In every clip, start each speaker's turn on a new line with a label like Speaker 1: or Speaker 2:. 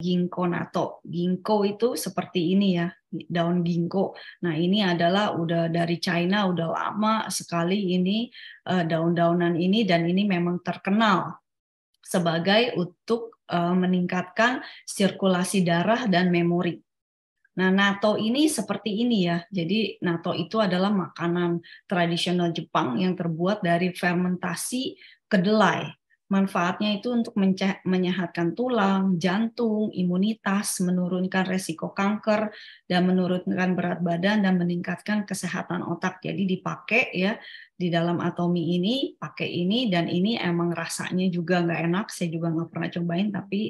Speaker 1: ginkgo natto. Ginkgo itu seperti ini ya, daun ginkgo. Nah, ini adalah udah dari China, udah lama sekali ini daun-daunan ini, dan ini memang terkenal sebagai untuk meningkatkan sirkulasi darah dan memori. Nah, natto ini seperti ini ya. Jadi natto itu adalah makanan tradisional Jepang yang terbuat dari fermentasi kedelai. Manfaatnya itu untuk menyehatkan tulang, jantung, imunitas, menurunkan resiko kanker, dan menurunkan berat badan, dan meningkatkan kesehatan otak. Jadi dipakai ya di dalam Atomy ini, pakai ini, dan ini emang rasanya juga nggak enak. Saya juga nggak pernah cobain, tapi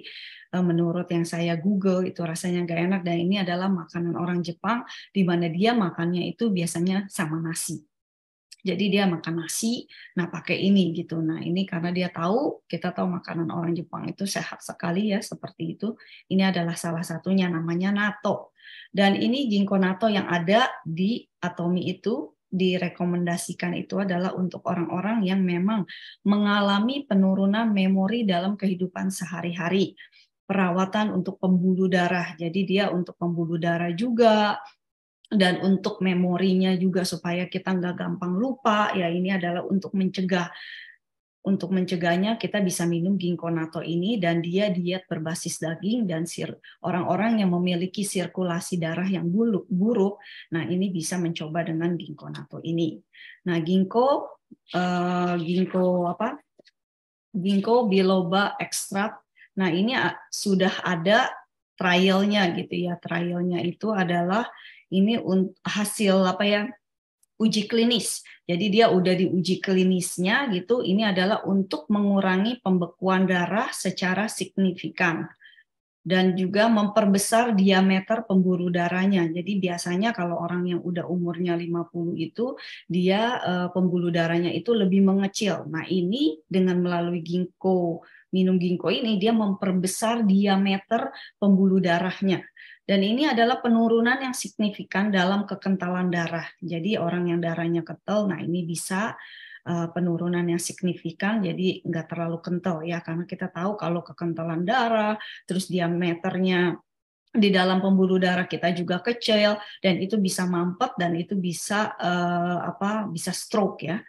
Speaker 1: menurut yang saya Google itu rasanya nggak enak, dan ini adalah makanan orang Jepang di mana dia makannya itu biasanya sama nasi. Jadi dia makan nasi, nah pakai ini gitu. Nah ini karena dia tahu, kita tahu makanan orang Jepang itu sehat sekali ya, seperti itu. Ini adalah salah satunya, namanya natto. Dan ini ginkgo natto yang ada di Atomy itu, direkomendasikan itu adalah untuk orang-orang yang memang mengalami penurunan memori dalam kehidupan sehari-hari. Perawatan untuk pembuluh darah, jadi dia untuk pembuluh darah juga, dan untuk memorinya juga supaya kita nggak gampang lupa ya. Ini adalah untuk mencegah. Untuk mencegahnya kita bisa minum ginkgo natto ini, dan dia diet berbasis daging, dan orang-orang yang memiliki sirkulasi darah yang buruk, nah ini bisa mencoba dengan ginkgo natto ini. Nah ginkgo biloba ekstrak. Nah ini sudah ada trialnya gitu ya. Trialnya itu adalah ini hasil uji klinis. Jadi dia udah diuji klinisnya gitu. Ini adalah untuk mengurangi pembekuan darah secara signifikan dan juga memperbesar diameter pembuluh darahnya. Jadi biasanya kalau orang yang udah umurnya 50 itu dia pembuluh darahnya itu lebih mengecil. Nah, ini dengan melalui minum ginkgo ini dia memperbesar diameter pembuluh darahnya. Dan ini adalah penurunan yang signifikan dalam kekentalan darah. Jadi orang yang darahnya kental, nah ini bisa penurunan yang signifikan, jadi nggak terlalu kental ya, karena kita tahu kalau kekentalan darah, terus diameternya di dalam pembuluh darah kita juga kecil, dan itu bisa mampet, dan itu bisa bisa stroke ya.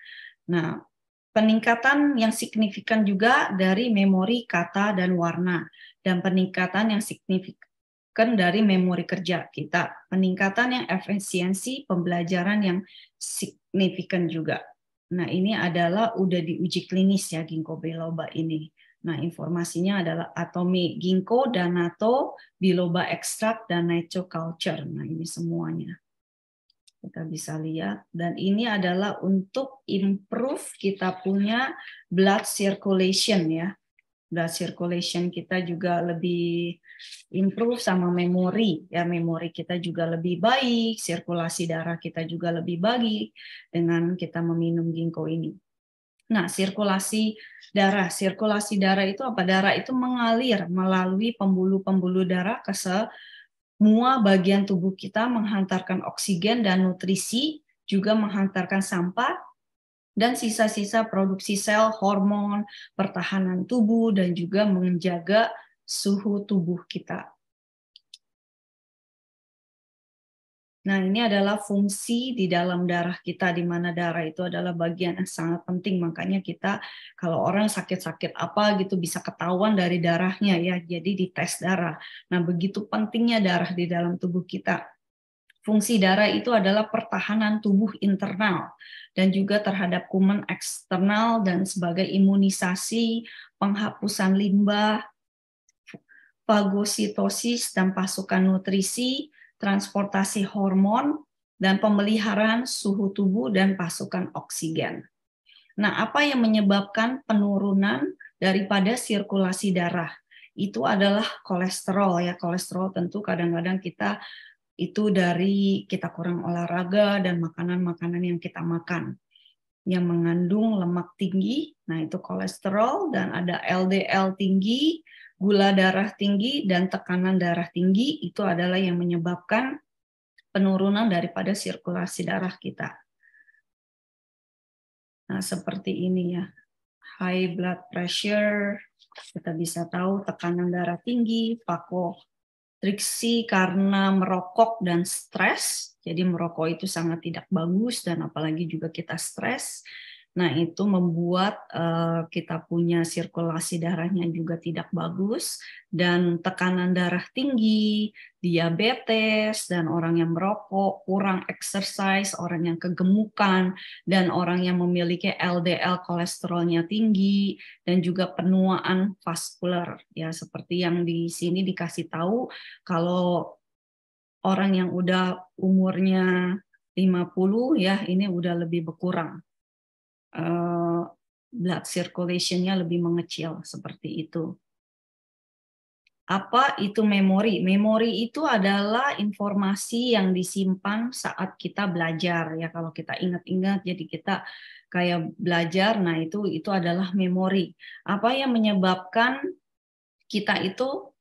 Speaker 1: Nah, peningkatan yang signifikan juga dari memori kata dan warna, dan peningkatan yang signifikan dari memori kerja kita, peningkatan yang efisiensi pembelajaran yang signifikan juga. Nah, ini adalah udah diuji klinis ya ginkgo biloba ini. Nah, informasinya adalah Atomy ginkgo dan natto, biloba ekstrak, dan nature culture. Nah, ini semuanya. Kita bisa lihat. Dan ini adalah untuk improve kita punya blood circulation ya. Blood circulation kita juga lebih improve, sama memori ya, memori kita juga lebih baik, sirkulasi darah kita juga lebih baik dengan kita meminum ginkgo ini. Nah, sirkulasi darah itu apa? Darah itu mengalir melalui pembuluh-pembuluh darah ke semua bagian tubuh kita, menghantarkan oksigen dan nutrisi, juga menghantarkan sampah dan sisa-sisa produksi sel, hormon, pertahanan tubuh, dan juga menjaga suhu tubuh kita. Nah, ini adalah fungsi di dalam darah kita, di mana darah itu adalah bagian yang sangat penting. Makanya kita, kalau orang sakit-sakit apa gitu, bisa ketahuan dari darahnya ya, jadi dites darah. Nah, begitu pentingnya darah di dalam tubuh kita. Fungsi darah itu adalah pertahanan tubuh internal dan juga terhadap kuman eksternal, dan sebagai imunisasi, penghapusan limbah, fagositosis dan pasukan nutrisi, transportasi hormon, dan pemeliharaan suhu tubuh dan pasukan oksigen. Nah, apa yang menyebabkan penurunan daripada sirkulasi darah? Itu adalah kolesterol ya. Kolesterol tentu kadang-kadang kita itu dari kita kurang olahraga dan makanan-makanan yang kita makan yang mengandung lemak tinggi. Nah, itu kolesterol, dan ada LDL tinggi, gula darah tinggi, dan tekanan darah tinggi. Itu adalah yang menyebabkan penurunan daripada sirkulasi darah kita. Nah, seperti ini ya. High blood pressure, Kita bisa tahu tekanan darah tinggi, vakotriksi karena merokok dan stres. Jadi merokok itu sangat tidak bagus dan apalagi juga kita stres. Nah, itu membuat kita punya sirkulasi darahnya juga tidak bagus dan tekanan darah tinggi, diabetes, dan orang yang merokok, kurang exercise, orang yang kegemukan, dan orang yang memiliki LDL kolesterolnya tinggi, dan juga penuaan vaskular. Ya, seperti yang di sini dikasih tahu, kalau orang yang udah umurnya 50 ya, ini udah lebih berkurang. Blood circulation-nya lebih mengecil seperti itu. Apa itu memori? Memori itu adalah informasi yang disimpan saat kita belajar ya. Kalau kita ingat-ingat, jadi kita kayak belajar. Nah itu adalah memori. Apa yang menyebabkan kita itu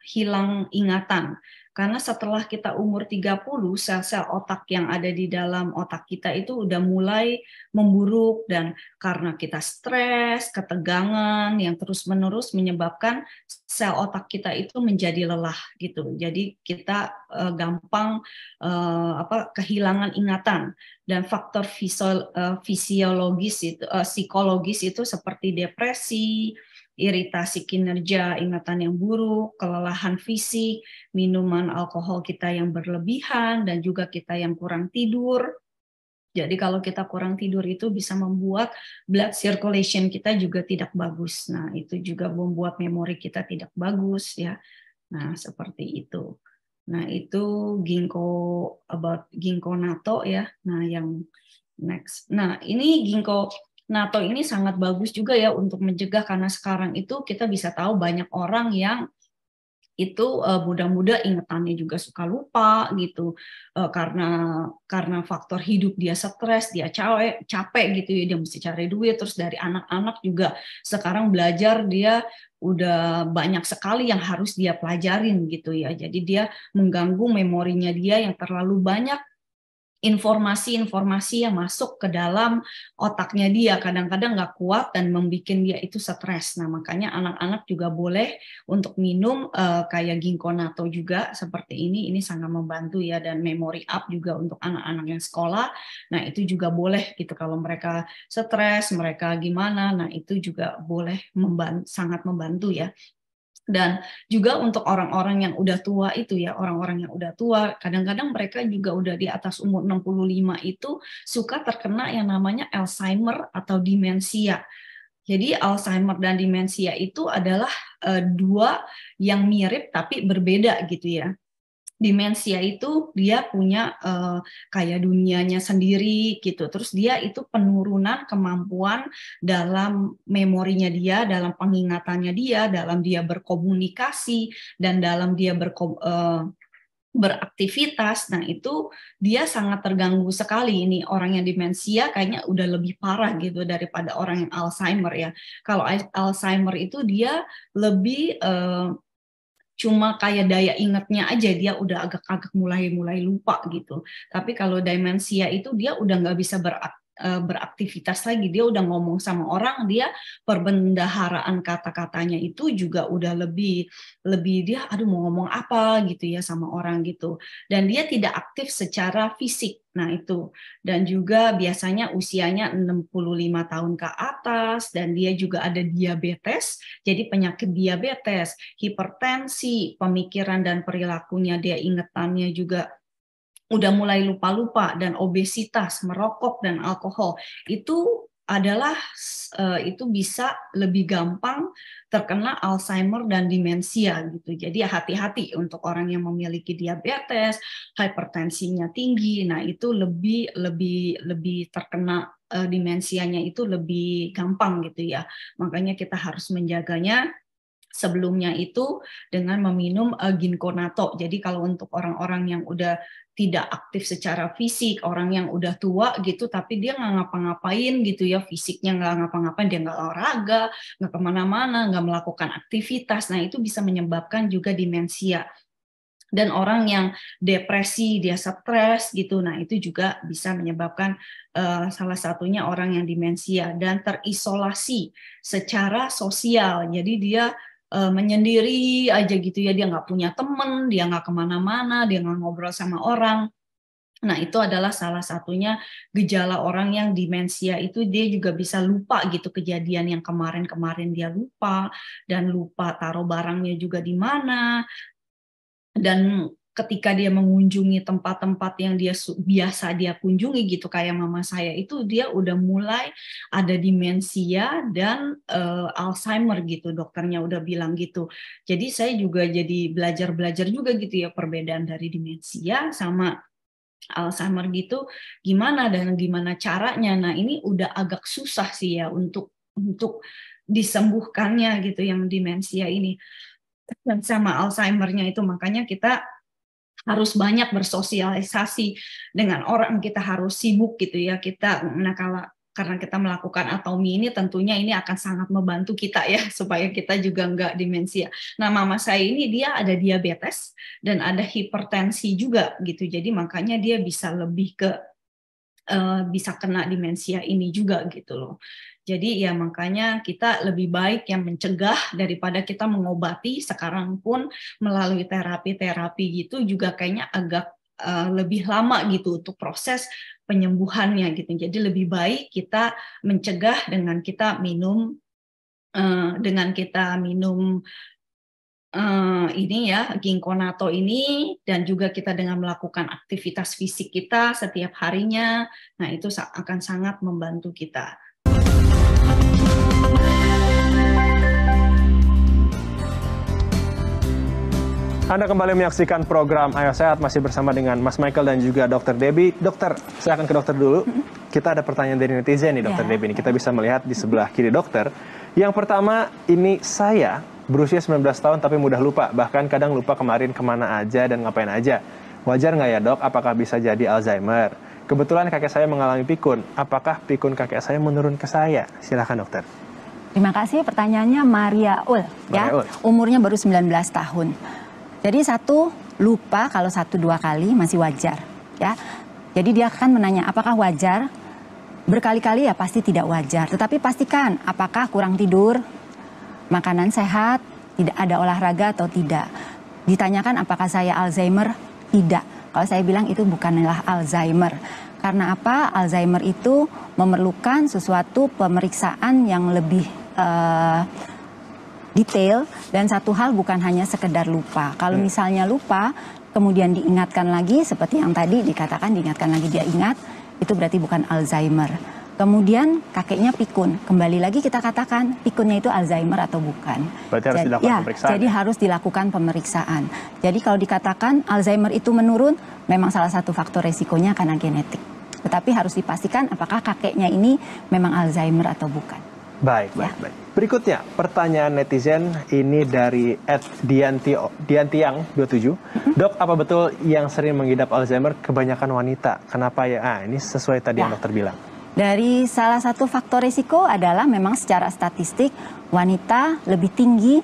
Speaker 1: hilang ingatan? Karena setelah kita umur 30, sel-sel otak yang ada di dalam otak kita itu udah mulai memburuk, dan karena kita stres, ketegangan yang terus-menerus menyebabkan sel otak kita itu menjadi lelah gitu. Jadi kita gampang kehilangan ingatan, dan faktor fisiologis itu psikologis itu seperti depresi, iritasi kinerja, ingatan yang buruk, kelelahan fisik, minuman alkohol kita yang berlebihan, dan juga kita yang kurang tidur. Jadi kalau kita kurang tidur itu bisa membuat blood circulation kita juga tidak bagus. Nah, itu juga membuat memori kita tidak bagus ya. Nah, seperti itu. Nah, itu ginkgo natto ya. Nah, yang next. Nah, ini ginkgo natto ini sangat bagus juga ya untuk mencegah, karena sekarang itu kita bisa tahu banyak orang yang itu muda-muda ingetannya juga suka lupa gitu, karena faktor hidup dia stres, dia capek gitu ya, dia mesti cari duit. Terus dari anak-anak juga sekarang belajar, dia udah banyak sekali yang harus dia pelajarin gitu ya, jadi dia mengganggu memorinya dia yang terlalu banyak informasi-informasi yang masuk ke dalam otaknya dia, kadang-kadang nggak kuat dan membuat dia itu stres. Nah, makanya anak-anak juga boleh untuk minum kayak ginkgo natto juga seperti ini sangat membantu ya, dan memory up juga untuk anak-anak yang sekolah. Nah, itu juga boleh gitu kalau mereka stres, mereka gimana. Nah, itu juga boleh sangat membantu ya. Dan juga untuk orang-orang yang udah tua itu ya, orang-orang yang udah tua, kadang-kadang mereka juga udah di atas umur 65 itu suka terkena yang namanya Alzheimer atau demensia. Jadi Alzheimer dan demensia itu adalah dua yang mirip tapi berbeda gitu ya. Demensia itu dia punya kayak dunianya sendiri gitu. Terus dia itu penurunan kemampuan dalam memorinya dia, dalam pengingatannya dia, dalam dia berkomunikasi, dan dalam dia beraktivitas. Nah, itu dia sangat terganggu sekali. Ini orang yang demensia kayaknya udah lebih parah gitu daripada orang yang Alzheimer ya. Kalau Alzheimer itu dia lebih cuma kayak daya ingatnya aja, dia udah agak-agak mulai lupa gitu. Tapi kalau demensia itu dia udah nggak bisa beraktivitas lagi, dia udah ngomong sama orang, dia perbendaharaan kata-katanya itu juga udah lebih dia aduh mau ngomong apa gitu ya sama orang gitu, dan dia tidak aktif secara fisik. Nah itu, dan juga biasanya usianya 65 tahun ke atas, dan dia juga ada diabetes, jadi penyakit diabetes, hipertensi, pemikiran dan perilakunya, dia ingetannya juga udah mulai lupa-lupa, dan obesitas, merokok dan alkohol itu adalah itu bisa lebih gampang terkena Alzheimer dan demensia gitu. Jadi hati-hati untuk orang yang memiliki diabetes, hipertensinya tinggi. Nah, itu lebih terkena demensianya itu lebih gampang gitu ya. Makanya kita harus menjaganya sebelumnya itu dengan meminum ginkgo natto. Jadi kalau untuk orang-orang yang udah tidak aktif secara fisik, orang yang udah tua gitu, tapi dia nggak ngapa-ngapain gitu ya, fisiknya nggak ngapa-ngapain, dia nggak olahraga, nggak kemana-mana, nggak melakukan aktivitas, nah itu bisa menyebabkan juga demensia. Dan orang yang depresi, dia stres gitu, nah itu juga bisa menyebabkan salah satunya orang yang demensia dan terisolasi secara sosial. Jadi dia menyendiri aja gitu ya, dia nggak punya temen, dia nggak kemana-mana, dia nggak ngobrol sama orang. Nah, itu adalah salah satunya gejala orang yang demensia itu, dia juga bisa lupa gitu kejadian yang kemarin-kemarin dia lupa, dan lupa taruh barangnya juga di mana. Dan ketika dia mengunjungi tempat-tempat yang biasa dia kunjungi gitu, kayak mama saya itu, dia udah mulai ada demensia dan Alzheimer gitu, dokternya udah bilang gitu. Jadi saya juga jadi belajar juga gitu ya, perbedaan dari demensia sama Alzheimer gitu, gimana dan gimana caranya. Nah, ini udah agak susah sih ya untuk disembuhkannya gitu yang demensia ini. Dan sama Alzheimer-nya itu, makanya kita harus banyak bersosialisasi dengan orang, kita harus sibuk gitu ya kita. Nah, karena kita melakukan atomi ini, tentunya ini akan sangat membantu kita ya supaya kita juga nggak demensia. Nah, mama saya ini dia ada diabetes dan ada hipertensi juga gitu, jadi makanya dia bisa lebih ke bisa kena demensia ini juga gitu loh. Jadi ya makanya kita lebih baik yang mencegah daripada kita mengobati. Sekarang pun melalui terapi-terapi gitu juga kayaknya agak lebih lama gitu untuk proses penyembuhannya gitu. Jadi lebih baik kita mencegah dengan kita minum ini ya, ginkgo ini, dan juga kita dengan melakukan aktivitas fisik kita setiap harinya. Nah, itu akan sangat membantu kita.
Speaker 2: Anda kembali menyaksikan program Ayo Sehat, masih bersama dengan Mas Michael dan juga Dr. Debbie. Dokter, saya akan ke dokter dulu. Kita ada pertanyaan dari netizen nih, Dr. Debbie. Kita bisa melihat di sebelah kiri dokter. Yang pertama, ini saya berusia 19 tahun tapi mudah lupa. Bahkan kadang lupa kemarin kemana aja dan ngapain aja. Wajar nggak ya dok? Apakah bisa jadi Alzheimer? Kebetulan kakek saya mengalami pikun. Apakah pikun kakek saya menurun ke saya? Silakan dokter.
Speaker 3: Terima kasih. Pertanyaannya Maria Ul. Umurnya baru 19 tahun. Jadi satu, lupa kalau 1-2 kali masih wajar. Ya. Jadi dia akan menanya apakah wajar? Berkali-kali ya pasti tidak wajar. Tetapi pastikan apakah kurang tidur, makanan sehat, tidak ada olahraga atau tidak. Ditanyakan apakah saya Alzheimer? Tidak. Kalau saya bilang itu bukanlah Alzheimer. Karena apa? Alzheimer itu memerlukan sesuatu pemeriksaan yang lebih detail, dan satu hal bukan hanya sekedar lupa. Kalau misalnya lupa, kemudian diingatkan lagi, seperti yang tadi dikatakan, diingatkan lagi dia ingat, itu berarti bukan Alzheimer. Kemudian kakeknya pikun, kembali lagi kita katakan pikunnya itu Alzheimer atau bukan.
Speaker 2: Berarti harus dilakukan pemeriksaan.
Speaker 3: Jadi harus dilakukan pemeriksaan. Jadi kalau dikatakan Alzheimer itu menurun, memang salah satu faktor resikonya karena genetik. Tetapi harus dipastikan apakah kakeknya ini memang Alzheimer atau bukan.
Speaker 2: Baik. Berikutnya, pertanyaan netizen ini dari @diantiang27. Dok, apa betul yang sering mengidap Alzheimer kebanyakan wanita? Kenapa ya? Ini sesuai tadi yang dokter bilang.
Speaker 3: Dari salah satu faktor risiko adalah memang secara statistik wanita lebih tinggi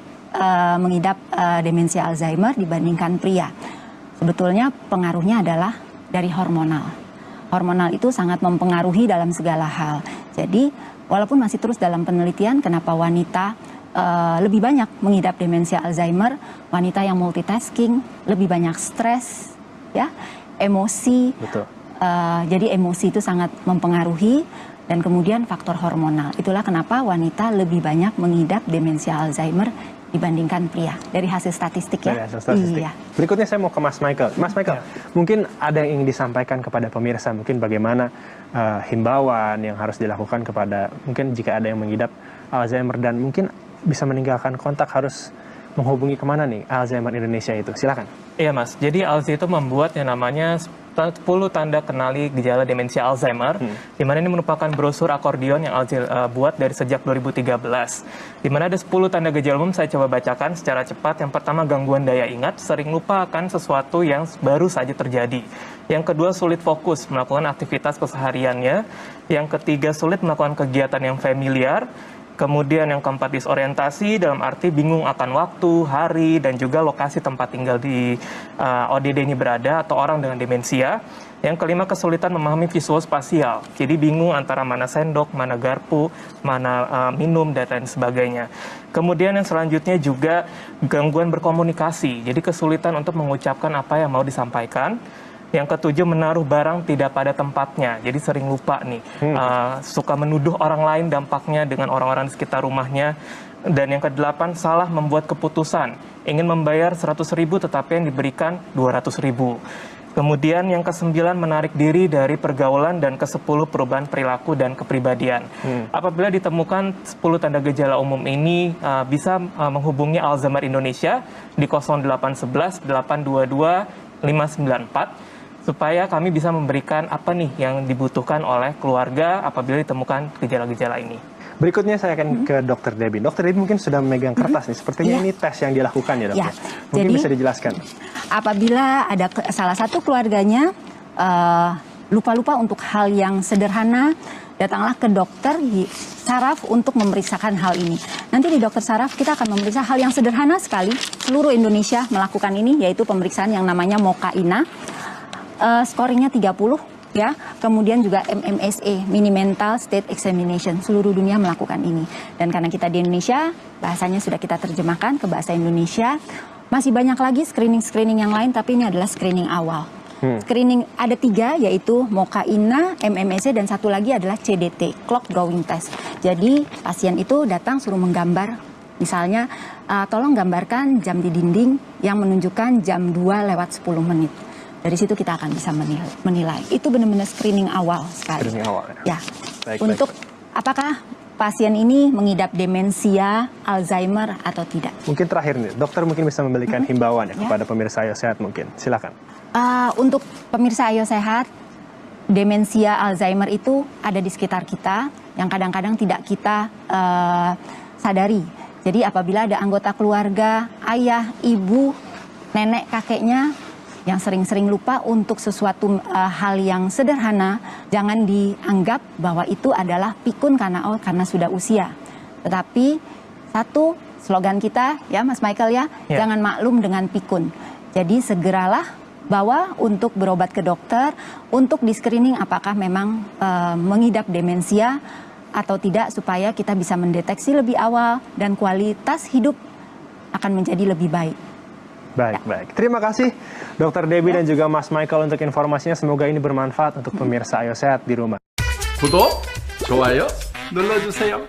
Speaker 3: mengidap demensia Alzheimer dibandingkan pria. Sebetulnya pengaruhnya adalah dari hormonal. Hormonal itu sangat mempengaruhi dalam segala hal. Jadi walaupun masih terus dalam penelitian kenapa wanita lebih banyak mengidap demensia Alzheimer, wanita yang multitasking, lebih banyak stres, ya, emosi.
Speaker 2: Betul.
Speaker 3: Jadi emosi itu sangat mempengaruhi, dan kemudian faktor hormonal. Itulah kenapa wanita lebih banyak mengidap demensia Alzheimer dibandingkan pria. Dari hasil statistik ya.
Speaker 2: Dari hasil statistik.
Speaker 3: Iya.
Speaker 2: Berikutnya saya mau ke Mas Michael. Mas Michael, mungkin ada yang ingin disampaikan kepada pemirsa, mungkin bagaimana himbauan yang harus dilakukan kepada, mungkin jika ada yang mengidap Alzheimer dan mungkin bisa meninggalkan kontak, harus menghubungi kemana nih Alzheimer Indonesia itu? Silakan.
Speaker 4: Iya Mas, jadi ALZI itu membuat yang namanya 10 tanda kenali gejala demensia Alzheimer, di mana ini merupakan brosur akordion yang ALZI buat dari sejak 2013. Di mana ada 10 tanda gejala umum, saya coba bacakan secara cepat. Yang pertama, gangguan daya ingat, sering lupa akan sesuatu yang baru saja terjadi. Yang kedua, sulit fokus melakukan aktivitas kesehariannya. Yang ketiga, sulit melakukan kegiatan yang familiar. Kemudian yang keempat disorientasi dalam arti bingung akan waktu, hari, dan juga lokasi tempat tinggal di ODD ini berada atau orang dengan demensia. Yang kelima kesulitan memahami visual spasial, jadi bingung antara mana sendok, mana garpu, mana minum, dan lain sebagainya. Kemudian yang selanjutnya juga gangguan berkomunikasi, jadi kesulitan untuk mengucapkan apa yang mau disampaikan. Yang ketujuh menaruh barang tidak pada tempatnya, jadi sering lupa nih, suka menuduh orang lain dampaknya dengan orang-orang di sekitar rumahnya. Dan yang kedelapan salah membuat keputusan, ingin membayar 100.000 tetapi yang diberikan 200.000. Kemudian yang ke-9 menarik diri dari pergaulan dan ke-10 perubahan perilaku dan kepribadian. Apabila ditemukan 10 tanda gejala umum ini bisa menghubungi Alzheimer Indonesia di 0811 822 594 supaya kami bisa memberikan apa nih yang dibutuhkan oleh keluarga apabila ditemukan gejala-gejala ini.
Speaker 2: Berikutnya saya akan ke Dr. Debbie. Dr. Debbie mungkin sudah memegang kertas nih. Sepertinya ini tes yang dilakukan ya, Dok. Mungkin jadi, bisa dijelaskan.
Speaker 3: Apabila ada salah satu keluarganya lupa-lupa untuk hal yang sederhana, datanglah ke dokter saraf untuk memeriksakan hal ini. Nanti di dokter saraf kita akan memeriksa hal yang sederhana sekali. Seluruh Indonesia melakukan ini, yaitu pemeriksaan yang namanya MOCA-INA. Scoringnya 30 ya, kemudian juga MMSE, Mini Mental State Examination, seluruh dunia melakukan ini. Dan karena kita di Indonesia, bahasanya sudah kita terjemahkan ke bahasa Indonesia. Masih banyak lagi screening-screening yang lain, tapi ini adalah screening awal. Screening ada 3, yaitu MOCA-INA, MMSE, dan satu lagi adalah CDT, Clock Drawing Test. Jadi pasien itu datang suruh menggambar, misalnya tolong gambarkan jam di dinding yang menunjukkan jam 2:10 menit. Dari situ kita akan bisa menilai. Itu benar-benar screening awal sekali. Screening awal ya. Baik, untuk apakah pasien ini mengidap demensia, Alzheimer atau tidak?
Speaker 2: Mungkin terakhir nih, dokter mungkin bisa memberikan himbauan ya kepada pemirsa Ayo Sehat mungkin. Silakan.
Speaker 3: Untuk pemirsa Ayo Sehat, demensia Alzheimer itu ada di sekitar kita yang kadang-kadang tidak kita sadari. Jadi apabila ada anggota keluarga, ayah, ibu, nenek, kakeknya yang sering-sering lupa untuk sesuatu hal yang sederhana, jangan dianggap bahwa itu adalah pikun karena sudah usia. Tetapi satu slogan kita ya Mas Michael ya, jangan maklum dengan pikun. Jadi segeralah bawa untuk berobat ke dokter, untuk di screening apakah memang mengidap demensia atau tidak, supaya kita bisa mendeteksi lebih awal dan kualitas hidup akan menjadi lebih baik.
Speaker 2: Baik. Terima kasih Dr. Debbie dan juga Mas Michael untuk informasinya. Semoga ini bermanfaat untuk pemirsa Ayo Sehat di rumah.
Speaker 5: 구독, 좋아요 눌러주세요.